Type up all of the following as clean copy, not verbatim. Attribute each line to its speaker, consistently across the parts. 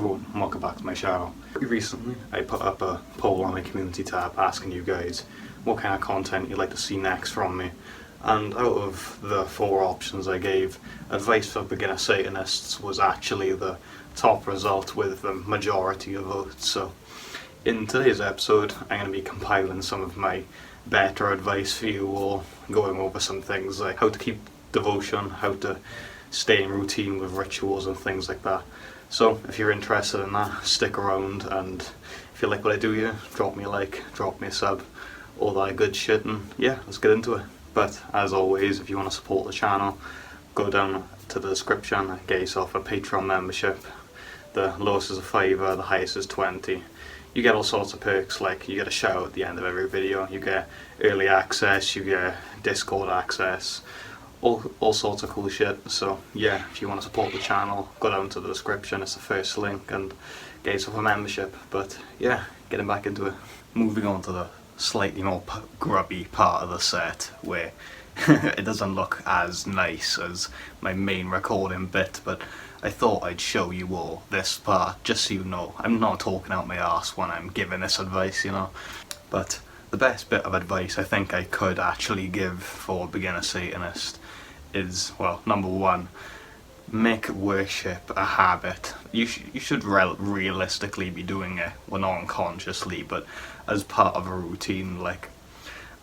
Speaker 1: everyone, and welcome back to my channel. Recently, I put up a poll on my community tab asking you guys what kind of content you'd like to see next from me. And out of the 4 options I gave, advice for beginner Satanists was actually the top result with the majority of votes. So in today's episode, I'm going to be compiling some of my better advice for you all, going over some things like how to keep devotion, how to stay in routine with rituals and things like that. So if you're interested in that, stick around, and if you like what I do here, drop me a like, drop me a sub, all that good shit, and yeah, let's get into it. But as always, if you want to support the channel, go down to the description and get yourself a Patreon membership. The lowest is a £5, the highest is 20. You get all sorts of perks, like you get a shout out at the end of every video, you get early access, you get Discord access, all sorts of cool shit. So yeah, if you want to support the channel, go down to the description, it's the first link, and get yourself a membership. But yeah, getting back into it. Moving on to the slightly more grubby part of the set, where it doesn't look as nice as my main recording bit, but I thought I'd show you all this part, just so you know I'm not talking out my arse when I'm giving this advice, you know. But the best bit of advice I think I could actually give for a beginner Satanist is, well, number 1, make worship a habit. You should realistically be doing it, well, not unconsciously, but as part of a routine. Like,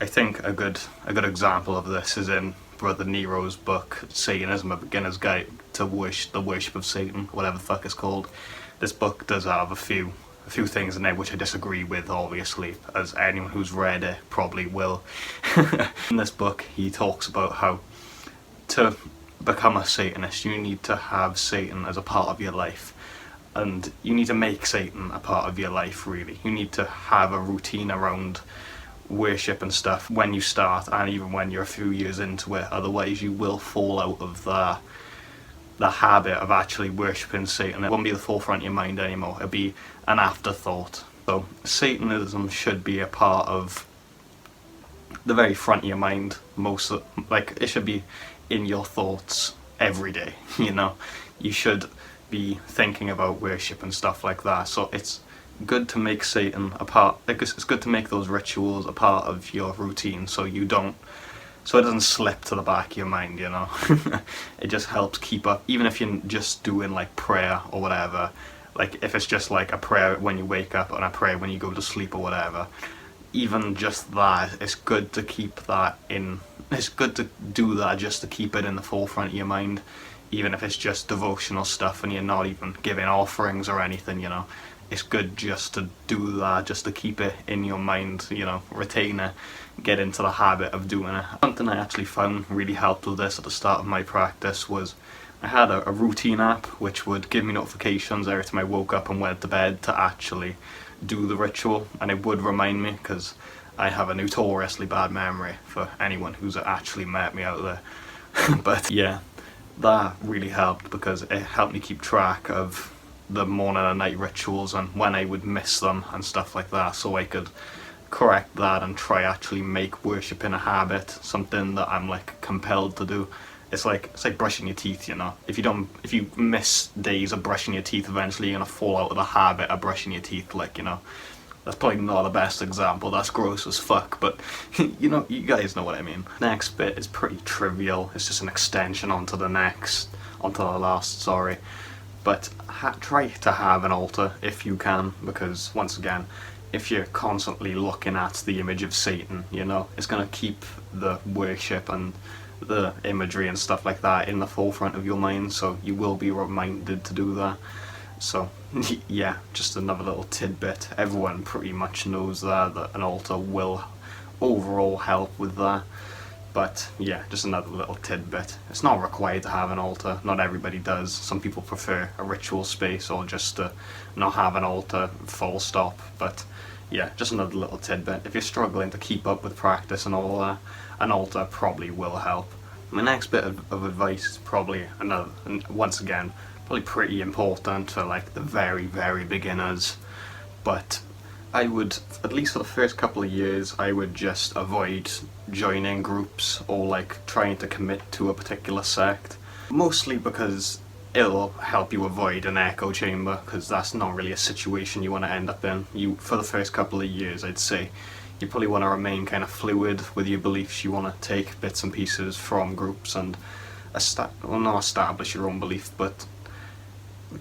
Speaker 1: I think a good example of this is in Brother Nero's book, Satanism: A Beginner's Guide to the Worship of Satan, whatever the fuck it's called. This book does have a few things in there which I disagree with, obviously, as anyone who's read it probably will. In this book, he talks about how to become a Satanist, you need to have Satan as a part of your life, and you need to make Satan a part of your life, really. You need to have a routine around worship and stuff when you start, and even when you're a few years into it. Otherwise you will fall out of the habit of actually worshipping Satan. It won't be the forefront of your mind anymore, it'll be an afterthought. So Satanism should be a part of the very front of your mind, it should be in your thoughts every day, you know. You should be thinking about worship and stuff like that. So it's good to make Satan a part, it's good to make those rituals a part of your routine, so it doesn't slip to the back of your mind, you know. It just helps keep up, even if you're just doing like prayer or whatever. Like if it's just like a prayer when you wake up and a prayer when you go to sleep or whatever, even just that, it's good to keep that in. It's good to do that just to keep it in the forefront of your mind, even if it's just devotional stuff and you're not even giving offerings or anything, you know. It's good just to do that, just to keep it in your mind, you know, retain it, get into the habit of doing it. Something I actually found really helped with this at the start of my practice was I had a routine app which would give me notifications every time I woke up and went to bed to actually do the ritual, and it would remind me, because I have a notoriously bad memory, for anyone who's actually met me out there. But yeah, that really helped, because it helped me keep track of the morning and night rituals and when I would miss them and stuff like that, so I could correct that and try actually make worshipping a habit, something that I'm like compelled to do. It's like brushing your teeth, you know. If you miss days of brushing your teeth, eventually you're gonna fall out of the habit of brushing your teeth, like, you know. That's probably not the best example, that's gross as fuck, but you know, you guys know what I mean. Next bit is pretty trivial, it's just an extension onto the last, sorry. But try to have an altar if you can, because once again, if you're constantly looking at the image of Satan, you know, it's gonna keep the worship and the imagery and stuff like that in the forefront of your mind, so you will be reminded to do that. So yeah, just another little tidbit. Everyone pretty much knows that an altar will overall help with that, but yeah, just another little tidbit. It's not required to have an altar, not everybody does. Some people prefer a ritual space or just to not have an altar, full stop. But yeah, just another little tidbit. If you're struggling to keep up with practice and all that, an altar probably will help. My next bit of advice is probably once again, probably pretty important for like the very, very beginners, but I would, at least for the first couple of years, I would just avoid joining groups or like trying to commit to a particular sect. Mostly because it'll help you avoid an echo chamber, because that's not really a situation you want to end up in. For the first couple of years, I'd say, you probably want to remain kind of fluid with your beliefs. You want to take bits and pieces from groups and not establish your own belief, but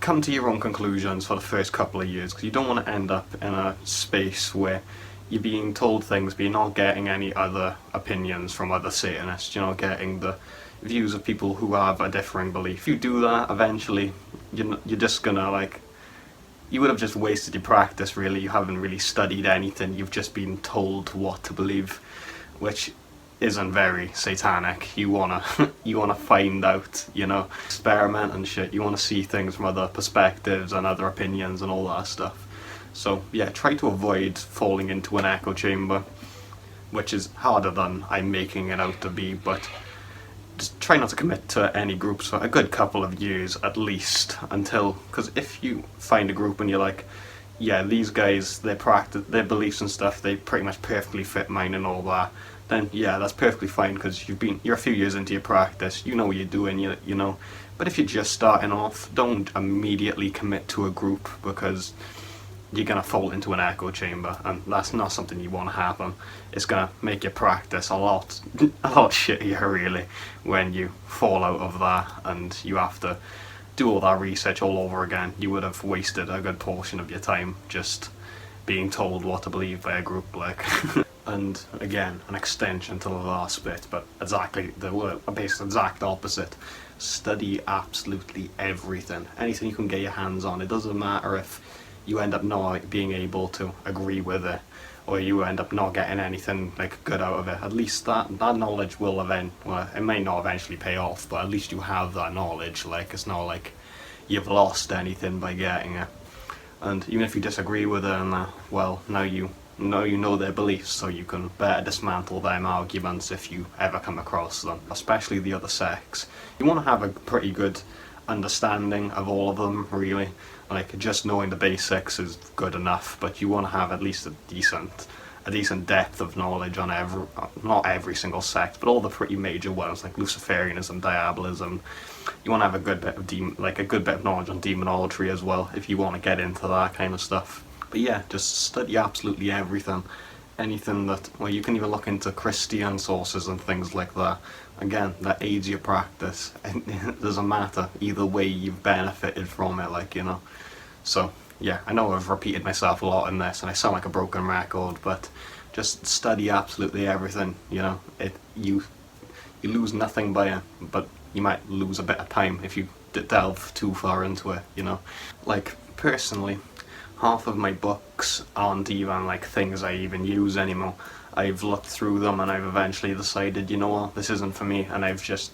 Speaker 1: come to your own conclusions for the first couple of years, because you don't want to end up in a space where you're being told things but you're not getting any other opinions from other Satanists. You're not getting the views of people who have a differing belief. If you do that, eventually you're just gonna, like, you would have just wasted your practice, really. You haven't really studied anything, you've just been told what to believe, which isn't very satanic. You wanna find out, experiment and shit. You wanna see things from other perspectives and other opinions and all that stuff. So yeah, try to avoid falling into an echo chamber, which is harder than I'm making it out to be, but just try not to commit to any groups for a good couple of years at least, because if you find a group and you're like, yeah, these guys, their beliefs and stuff, they pretty much perfectly fit mine and all that, then yeah, that's perfectly fine, because you're a few years into your practice, you know what you're doing, you know. But if you're just starting off, don't immediately commit to a group, because you're going to fall into an echo chamber, and that's not something you want to happen. It's going to make your practice a lot shittier, really, when you fall out of that and you have to do all that research all over again. You would have wasted a good portion of your time just being told what to believe by a group, like. And again, an extension to the last bit, but exactly the exact opposite. Study absolutely everything. Anything you can get your hands on. It doesn't matter if you end up not being able to agree with it, or you end up not getting anything like good out of it. At least that knowledge will it may not eventually pay off, but at least you have that knowledge. Like, it's not like you've lost anything by getting it. And even if you disagree with it, and well, now you know their beliefs, so you can better dismantle them arguments if you ever come across them, especially the other sects. You want to have a pretty good understanding of all of them, really. Like, just knowing the basics is good enough, but you want to have at least a decent depth of knowledge on not every single sect, but all the pretty major ones, like Luciferianism, Diabolism. You want to have a good bit of knowledge on Demonolatry as well, if you want to get into that kind of stuff. But yeah, just study absolutely everything. Anything you can even look into Christian sources and things like that. Again, that aids your practice. It doesn't matter. Either way, you've benefited from it, So, yeah, I know I've repeated myself a lot in this, and I sound like a broken record, but just study absolutely everything, You lose nothing by it, but you might lose a bit of time if you delve too far into it, Like, personally, half of my books aren't even like things I even use anymore. I've looked through them and I've eventually decided, you know what, this isn't for me, and I've just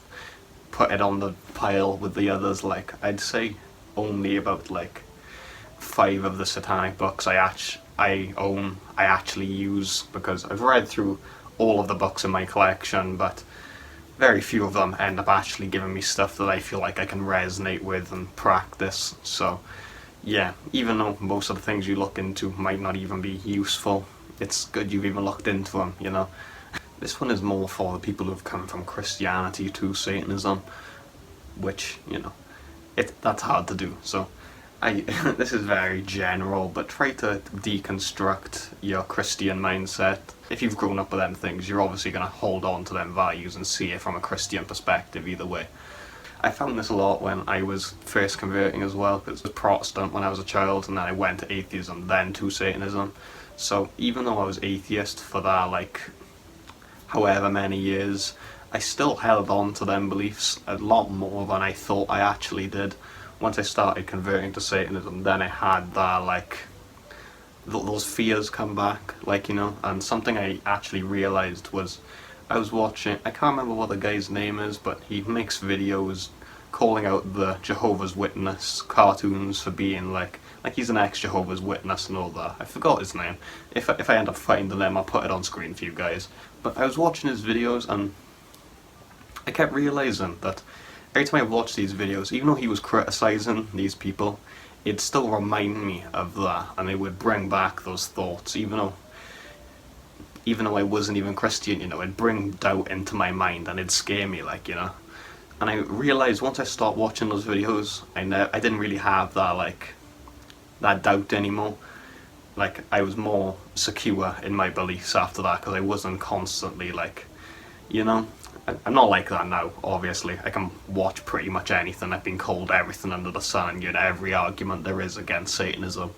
Speaker 1: put it on the pile with the others. Like, I'd say only about 5 of the satanic books I actually use, because I've read through all of the books in my collection, but very few of them end up actually giving me stuff that I feel like I can resonate with and practice. So yeah, even though most of the things you look into might not even be useful, it's good you've even looked into them, This one is more for the people who've come from Christianity to Satanism, which, that's hard to do. So this is very general, but try to deconstruct your Christian mindset. If you've grown up with them things, you're obviously going to hold on to them values and see it from a Christian perspective either way. I found this a lot when I was first converting as well, because I was Protestant when I was a child, and then I went to atheism, then to Satanism. So even though I was atheist for that, however many years, I still held on to them beliefs a lot more than I thought I actually did. Once I started converting to Satanism, then I had that, those fears come back, and something I actually realised was, I was watching, I can't remember what the guy's name is, but he makes videos calling out the Jehovah's Witness cartoons for being like he's an ex-Jehovah's Witness and all that. I forgot his name. If I end up finding them, I'll put it on screen for you guys. But I was watching his videos and I kept realising that every time I watched these videos, even though he was criticising these people, it'd still remind me of that, and it would bring back those thoughts, even though I wasn't even Christian, it'd bring doubt into my mind and it'd scare me, And I realised once I stopped watching those videos, I didn't really have that, like, that doubt anymore. Like, I was more secure in my beliefs after that, because I wasn't constantly, like, you know, I'm not like that now, obviously. I can watch pretty much anything. I've been called everything under the sun, you know, every argument there is against Satanism.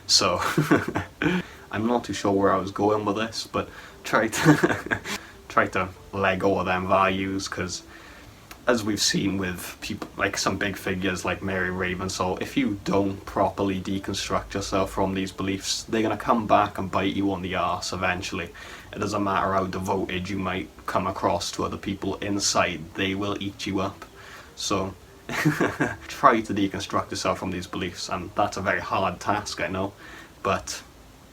Speaker 1: So, I'm not too sure where I was going with this, but try to let go of them values, because as we've seen with people, like some big figures like Mary Ravensall, if you don't properly deconstruct yourself from these beliefs, they're going to come back and bite you on the arse eventually. It doesn't matter how devoted you might come across to other people, inside they will eat you up. So try to deconstruct yourself from these beliefs, and that's a very hard task, I know, but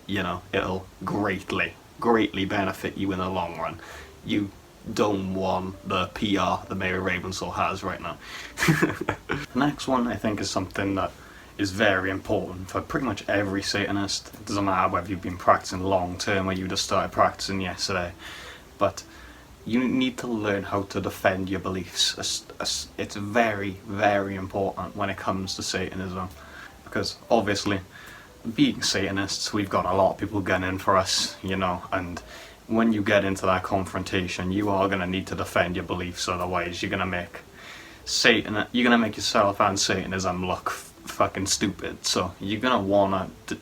Speaker 1: you know, it'll greatly benefit you in the long run. You don't want the PR that Mary Ravensall has right now. The next one I think is something that is very important for pretty much every Satanist. It doesn't matter whether you've been practicing long term or you just started practicing yesterday, but you need to learn how to defend your beliefs. It's very, very important when it comes to Satanism, because obviously, being Satanists, we've got a lot of people gunning for us, you know, and when you get into that confrontation, you are going to need to defend your beliefs, otherwise you're going to make yourself and Satanism look fucking stupid. So you're going to want to,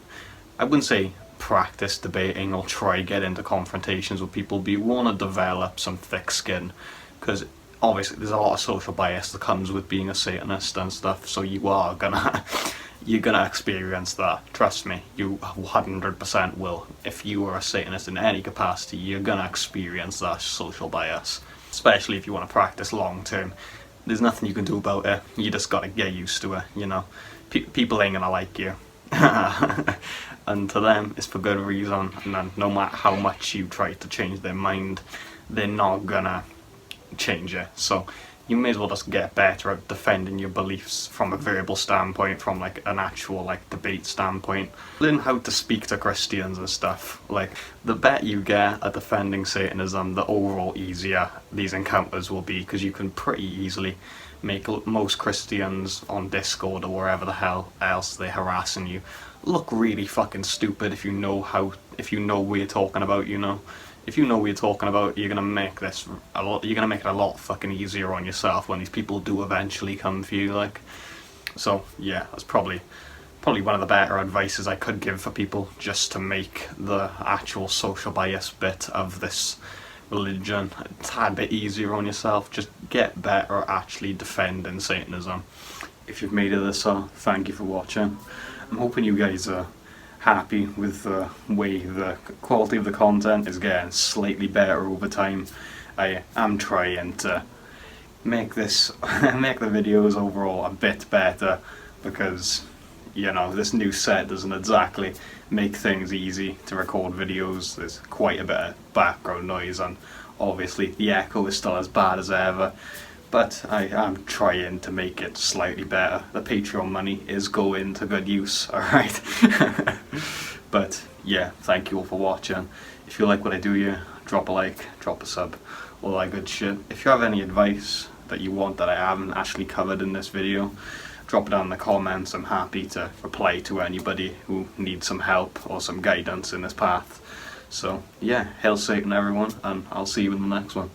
Speaker 1: I wouldn't say practice debating or try get into confrontations with people, but you want to develop some thick skin, because obviously there's a lot of social bias that comes with being a Satanist and stuff, so you're gonna experience that. Trust me, you 100% will. If you are a Satanist in any capacity, you're gonna experience that social bias, especially if you want to practice long term. There's nothing you can do about it. You just gotta get used to it, you know. People ain't gonna like you. And to them, it's for good reason, and then no matter how much you try to change their mind, they're not gonna change it. So you may as well just get better at defending your beliefs from a verbal standpoint, from like an actual like debate standpoint. Learn how to speak to Christians and stuff. Like, the better you get at defending Satanism, the overall easier these encounters will be, because you can pretty easily make most Christians on Discord or wherever the hell else they're harassing you look really fucking stupid if you know what you're talking about, you know. If you know what you're talking about, you're gonna make it a lot fucking easier on yourself when these people do eventually come for you, like. So yeah, that's probably one of the better advices I could give for people, just to make the actual social bias bit of this religion a tad bit easier on yourself. Just get better at actually defending Satanism. If you've made it this far, thank you for watching. I'm hoping you guys are happy with the way the quality of the content is getting slightly better over time. I am trying to make the videos overall a bit better, because, you know, this new set doesn't exactly make things easy to record videos. There's quite a bit of background noise, and obviously the echo is still as bad as ever. But I am trying to make it slightly better. The Patreon money is going to good use, alright? But yeah, thank you all for watching. If you like what I do here, drop a like, drop a sub, all that good shit. If you have any advice that you want that I haven't actually covered in this video, drop it down in the comments. I'm happy to reply to anybody who needs some help or some guidance in this path. So yeah, hail Satan everyone, and I'll see you in the next one.